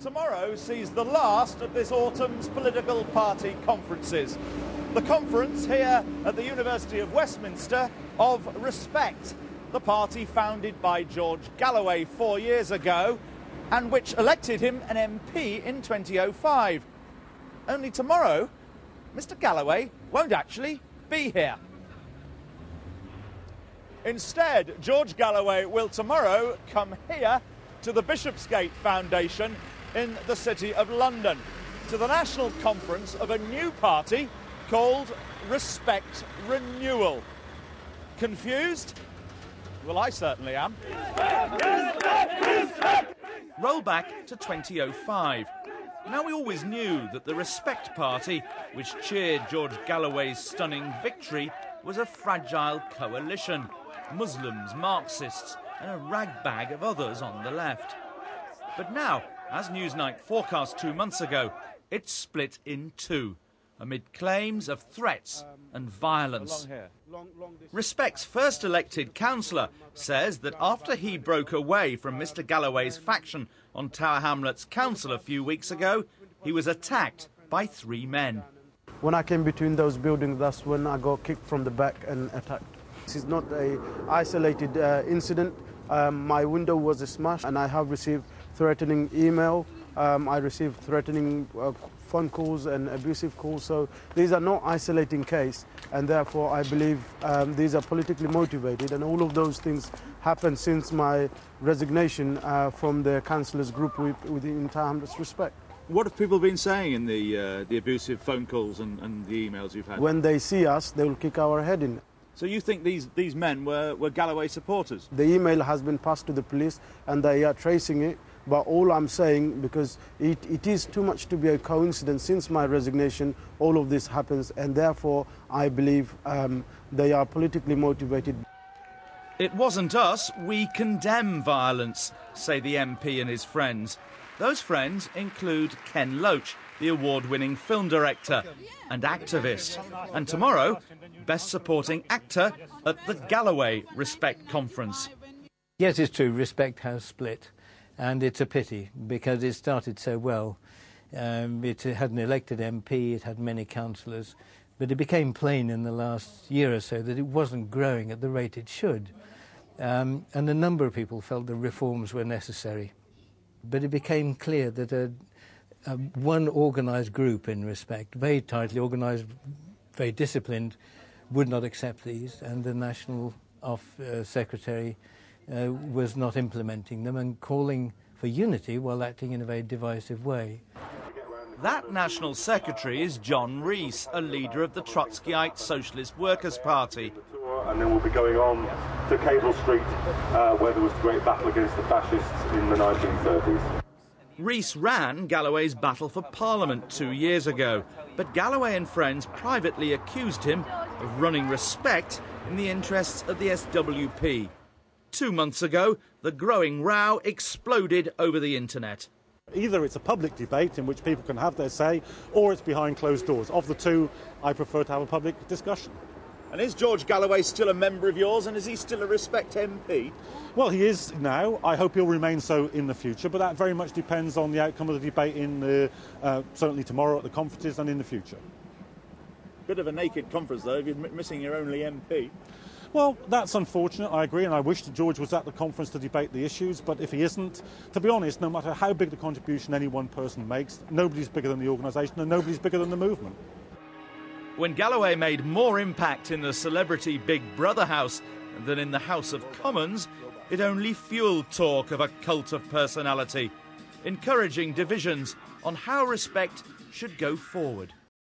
Tomorrow sees the last of this autumn's political party conferences. The conference here at the University of Westminster of Respect, the party founded by George Galloway 4 years ago and which elected him an MP in 2005. Only tomorrow, Mr. Galloway won't actually be here. Instead, George Galloway will tomorrow come here to the Bishopsgate Foundation in the City of London, to the national conference of a new party called Respect Renewal. Confused? Well, I certainly am. Roll back to 2005. Now, we always knew that the Respect Party, which cheered George Galloway's stunning victory, was a fragile coalition. Muslims, Marxists and a ragbag of others on the left. But now, as Newsnight forecast 2 months ago, it's split in two, amid claims of threats and violence. Respect's first elected councillor says that after he broke away from Mr. Galloway's faction on Tower Hamlets Council a few weeks ago, he was attacked by 3 men. When I came between those buildings, that's when I got kicked from the back and attacked. This is not an isolated incident. My window was smashed and I have received threatening email. I received threatening phone calls and abusive calls. So these are not isolating cases, and therefore I believe these are politically motivated, and all of those things happened since my resignation from the councillors group within Tower Hamlets Respect. What have people been saying in the abusive phone calls and the emails you've had? When they see us, they will kick our head in. So you think these men were Galloway supporters? The email has been passed to the police and they are tracing it. But all I'm saying, because it is too much to be a coincidence, since my resignation, all of this happens, and therefore I believe they are politically motivated. It wasn't us. We condemn violence, say the MP and his friends. Those friends include Ken Loach, the award-winning film director and activist. And tomorrow, Best Supporting Actor at the Galloway Respect Conference. Yes, it's true, Respect has split. And it's a pity, because it started so well. It had an elected MP, it had many councillors, but it became plain in the last year or so that it wasn't growing at the rate it should. And a number of people felt the reforms were necessary. But it became clear that one organised group in Respect, very tightly organised, very disciplined, would not accept these, and the National Secretary was not implementing them and calling for unity while acting in a very divisive way. That National Secretary is John Rees, a leader of the Trotskyite Socialist Workers' Party. And then we'll be going on to Cable Street, where there was the great battle against the fascists in the 1930s. Rees ran Galloway's battle for Parliament 2 years ago, but Galloway and friends privately accused him of running Respect in the interests of the SWP. 2 months ago, the growing row exploded over the internet. Either it's a public debate in which people can have their say, or it's behind closed doors. Of the two, I prefer to have a public discussion. And is George Galloway still a member of yours, and is he still a Respect MP? Well, he is now. I hope he'll remain so in the future, but that very much depends on the outcome of the debate certainly tomorrow at the conferences and in the future. Bit of a naked conference, though, if you're missing your only MP. Well, that's unfortunate, I agree, and I wish that George was at the conference to debate the issues, but if he isn't, to be honest, no matter how big the contribution any one person makes, nobody's bigger than the organisation and nobody's bigger than the movement. When Galloway made more impact in the celebrity Big Brother house than in the House of Commons, it only fueled talk of a cult of personality, encouraging divisions on how Respect should go forward.